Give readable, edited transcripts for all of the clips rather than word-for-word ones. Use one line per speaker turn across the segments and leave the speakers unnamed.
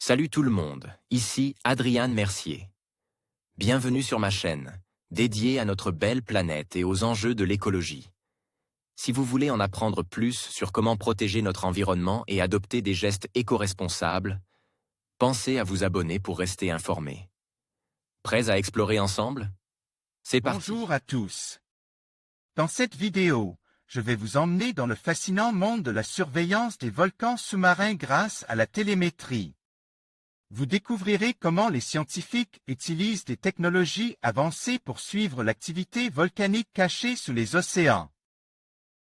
Salut tout le monde, ici Adrian Mercier. Bienvenue sur ma chaîne, dédiée à notre belle planète et aux enjeux de l'écologie. Si vous voulez en apprendre plus sur comment protéger notre environnement et adopter des gestes éco-responsables, pensez à vous abonner pour rester informé. Prêts à explorer ensemble? C'est parti.
Bonjour à tous. Dans cette vidéo, je vais vous emmener dans le fascinant monde de la surveillance des volcans sous-marins grâce à la télémétrie. Vous découvrirez comment les scientifiques utilisent des technologies avancées pour suivre l'activité volcanique cachée sous les océans.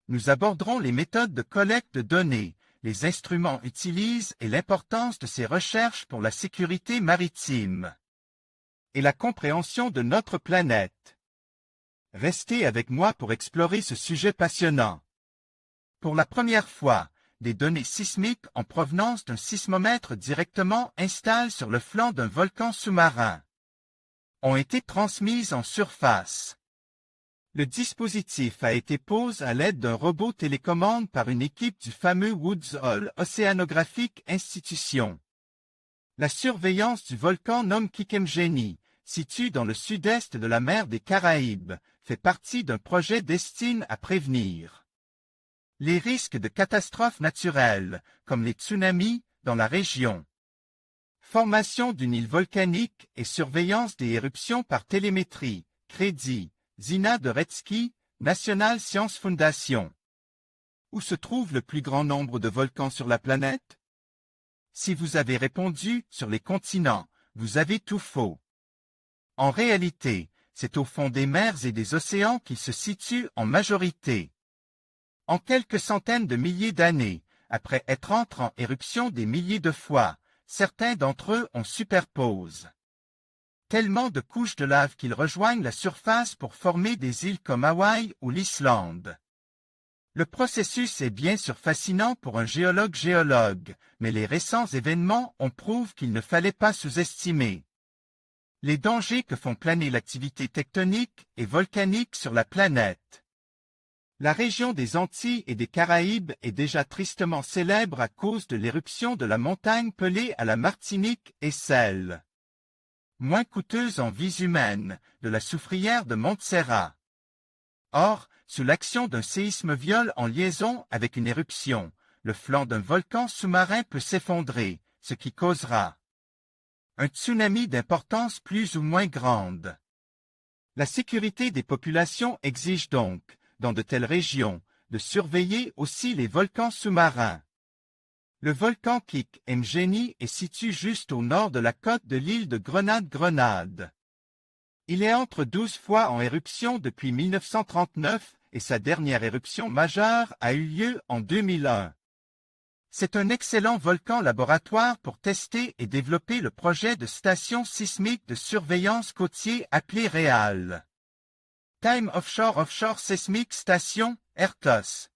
Nous aborderons les méthodes de collecte de données, les instruments utilisés et l'importance de ces recherches pour la sécurité maritime et la compréhension de notre planète. Restez avec moi pour explorer ce sujet passionnant. Pour la première fois, des données sismiques en provenance d'un sismomètre directement installé sur le flanc d'un volcan sous-marin ont été transmises en surface. Le dispositif a été posé à l'aide d'un robot télécommande par une équipe du fameux Woods Hole Oceanographic Institution. La surveillance du volcan Nome Kikemgeni, situé dans le sud-est de la mer des Caraïbes, fait partie d'un projet destiné à prévenir les risques de catastrophes naturelles, comme les tsunamis, dans la région. Formation d'une île volcanique et surveillance des éruptions par télémétrie, crédit, Zina Doretsky, National Science Foundation. Où se trouve le plus grand nombre de volcans sur la planète? Si vous avez répondu sur les continents, vous avez tout faux. En réalité, c'est au fond des mers et des océans qu'ils se situent en majorité. En quelques centaines de milliers d'années, après être entrés en éruption des milliers de fois, certains d'entre eux ont superposé tellement de couches de lave qu'ils rejoignent la surface pour former des îles comme Hawaï ou l'Islande. Le processus est bien sûr fascinant pour un géologue, mais les récents événements ont prouvé qu'il ne fallait pas sous-estimer les dangers que font planer l'activité tectonique et volcanique sur la planète. La région des Antilles et des Caraïbes est déjà tristement célèbre à cause de l'éruption de la montagne Pelée à la Martinique et celle, moins coûteuse en vies humaines, de la soufrière de Montserrat. Or, sous l'action d'un séisme viol en liaison avec une éruption, le flanc d'un volcan sous-marin peut s'effondrer, ce qui causera un tsunami d'importance plus ou moins grande. La sécurité des populations exige donc, dans de telles régions, de surveiller aussi les volcans sous-marins. Le volcan Kikemgeni est situé juste au nord de la côte de l'île de Grenade. Il est entre 12 fois en éruption depuis 1939 et sa dernière éruption majeure a eu lieu en 2001. C'est un excellent volcan laboratoire pour tester et développer le projet de station sismique de surveillance côtier appelé REAL. Time Offshore Seismic Station, ERTOS.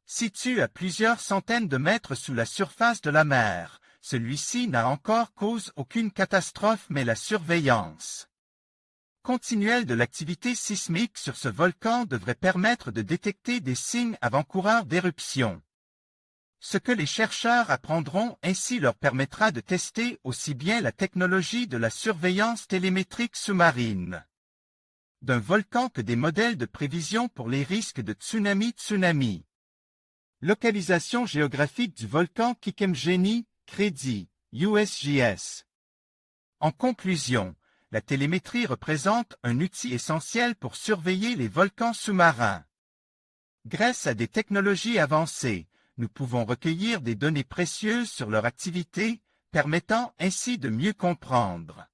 Situé à plusieurs centaines de mètres sous la surface de la mer, celui-ci n'a encore causé aucune catastrophe mais la surveillance continuelle de l'activité sismique sur ce volcan devrait permettre de détecter des signes avant-coureurs d'éruption. Ce que les chercheurs apprendront ainsi leur permettra de tester aussi bien la technologie de la surveillance télémétrique sous-marine d'un volcan que des modèles de prévision pour les risques de tsunami. Localisation géographique du volcan Kikemgeni, crédit, USGS. En conclusion, la télémétrie représente un outil essentiel pour surveiller les volcans sous-marins. Grâce à des technologies avancées, nous pouvons recueillir des données précieuses sur leur activité, permettant ainsi de mieux comprendre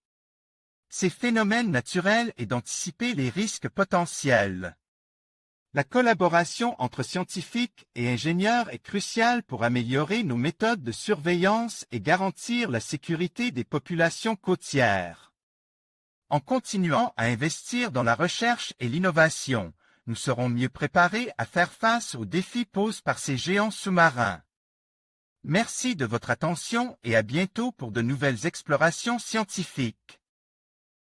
ces phénomènes naturels et d'anticiper les risques potentiels. La collaboration entre scientifiques et ingénieurs est cruciale pour améliorer nos méthodes de surveillance et garantir la sécurité des populations côtières. En continuant à investir dans la recherche et l'innovation, nous serons mieux préparés à faire face aux défis posés par ces géants sous-marins. Merci de votre attention et à bientôt pour de nouvelles explorations scientifiques.